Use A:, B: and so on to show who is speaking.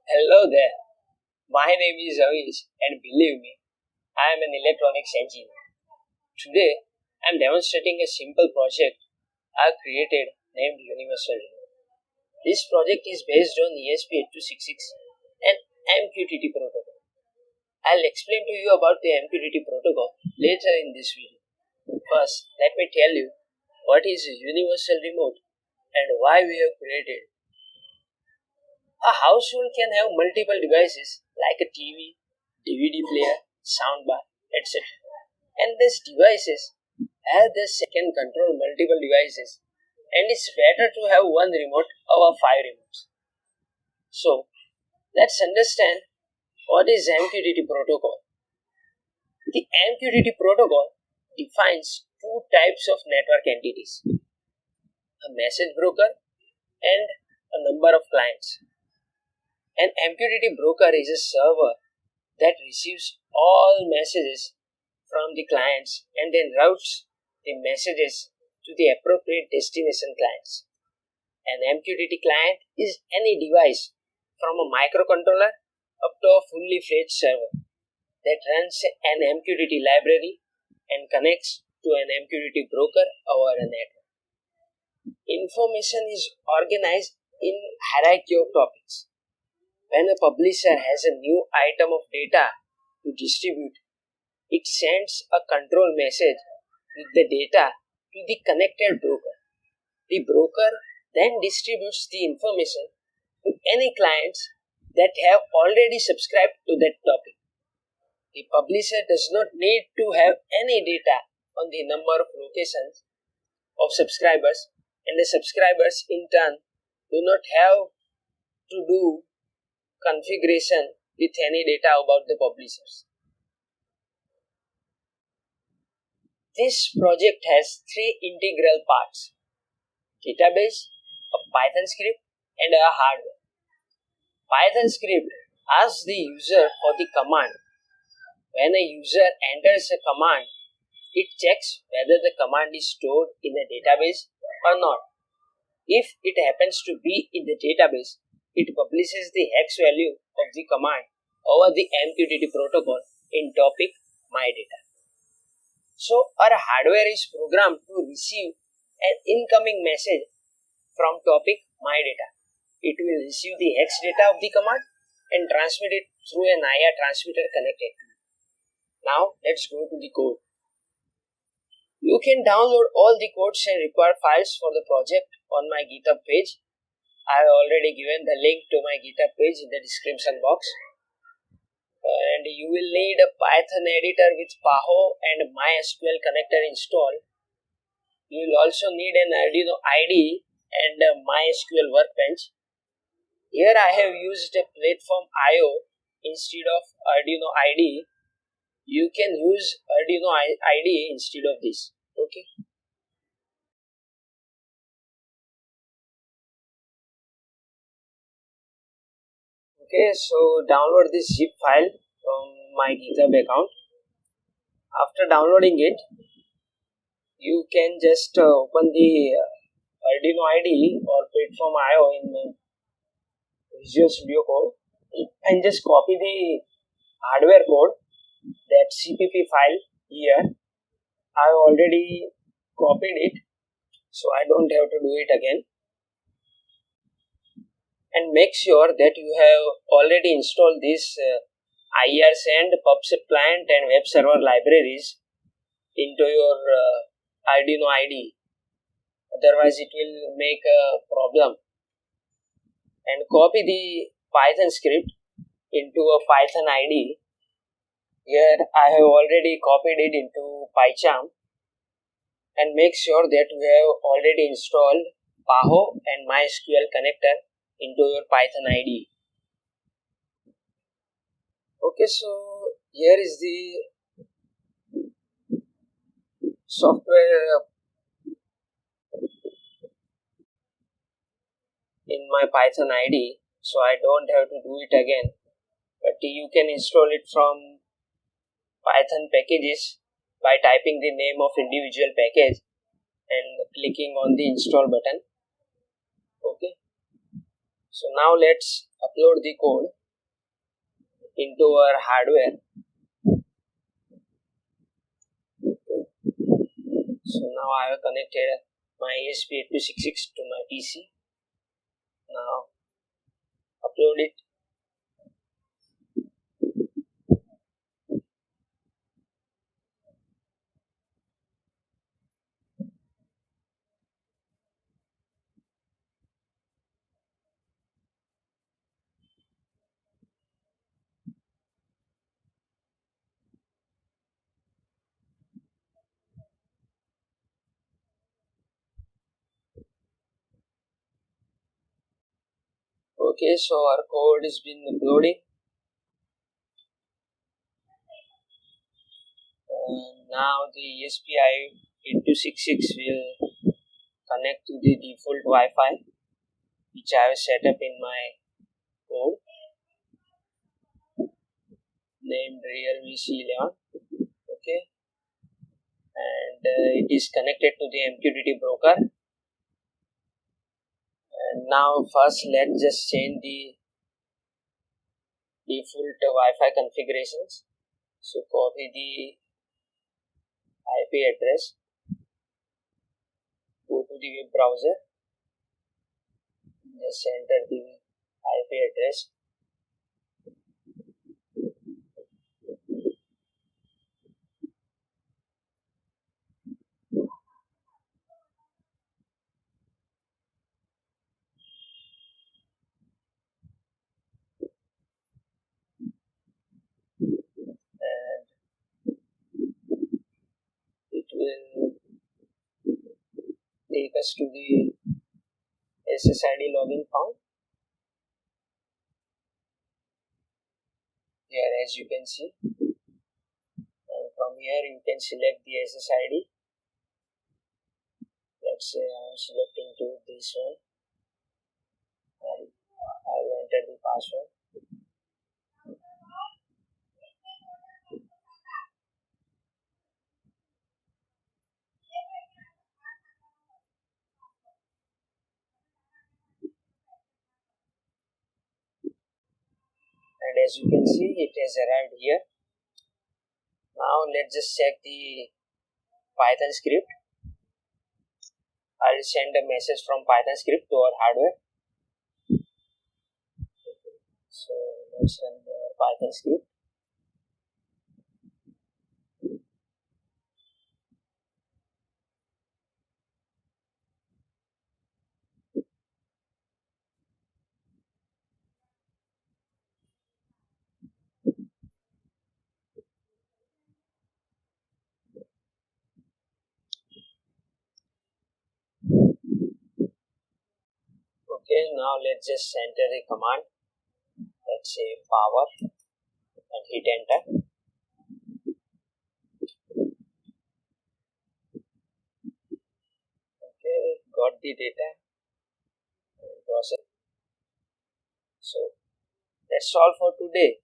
A: Hello there. My name is Avish and believe me, I am an electronics engineer. Today, I am demonstrating a simple project I have created named Universal Remote. This project is based on ESP8266 and MQTT protocol. I'll explain to you about the MQTT protocol later in this video. First, let me tell you what is Universal Remote and why we have created it. A household can have multiple devices like a TV, DVD player, soundbar, etc. And these devices have can control multiple devices, and it's better to have one remote over 5 remotes. So, let's understand what is MQTT protocol. The MQTT protocol defines two types of network entities, a message broker and a number of clients. An MQTT broker is a server that receives all messages from the clients and then routes the messages to the appropriate destination clients. An MQTT client is any device from a microcontroller up to a fully fledged server that runs an MQTT library and connects to an MQTT broker over a network. Information is organized in hierarchy of topics. When a publisher has a new item of data to distribute, it sends a control message with the data to the connected broker. The broker then distributes the information to any clients that have already subscribed to that topic. The publisher does not need to have any data on the number of locations of subscribers, and the subscribers in turn do not have to do configuration with any data about the publishers. This project has three integral parts: database, a Python script, and a hardware. Python script asks the user for the command. When a user enters a command, it checks whether the command is stored in a database or not. If it happens to be in the database, it publishes the hex value of the command over the MQTT protocol in topic MyData. So, our hardware is programmed to receive an incoming message from topic MyData. It will receive the hex data of the command and transmit it through an IR transmitter connected to it. Now, let's go to the code. You can download all the codes and required files for the project on my GitHub page. I have already given the link to my GitHub page in the description box. And you will need a Python editor with PAHO and MySQL connector installed. You will also need an Arduino IDE and a MySQL workbench. Here I have used a platform IO instead of Arduino IDE. You can use Arduino IDE instead of this. Okay. Okay, so download this zip file from my GitHub account. After downloading it, you can just open the Arduino IDE or platform IO in Visual Studio Code and just copy the hardware code, that CPP file here. I already copied it, so I don't have to do it again. And make sure that you have already installed these IRSend, PubSub client and web server libraries into your Arduino IDE. Otherwise, it will make a problem. And copy the Python script into a Python IDE. Here, I have already copied it into pycharm. And make sure that you have already installed PAHO and MySQL connector into your Python IDE. Okay, so here is the software in my Python IDE, so I don't have to do it again. But you can install it from Python packages by typing the name of individual package and clicking on the install button. Okay. So now let's upload the code. into our hardware. So now I have connected my ESP8266 to my PC. Now upload it. Okay, so our code has been uploading. Now the ESP8266 will connect to the default Wi-Fi which I have set up in my code named Realme C11. Okay, and it is connected to the MQTT broker. And now first let's just change the default Wi-Fi configurations. So copy the IP address, go to the web browser, just enter the IP address. And it will take us to the SSID login form. Here, as you can see, and from here you can select the SSID. Let's say I am selecting to this one, and I will enter the password. And as you can see, it has arrived here. Now let's just check the Python script. I will send a message from Python script to our hardware. So let's run our Python script. Okay, now let's just enter the command. Let's say power and hit enter. Okay, got the data and process. So that's all for today.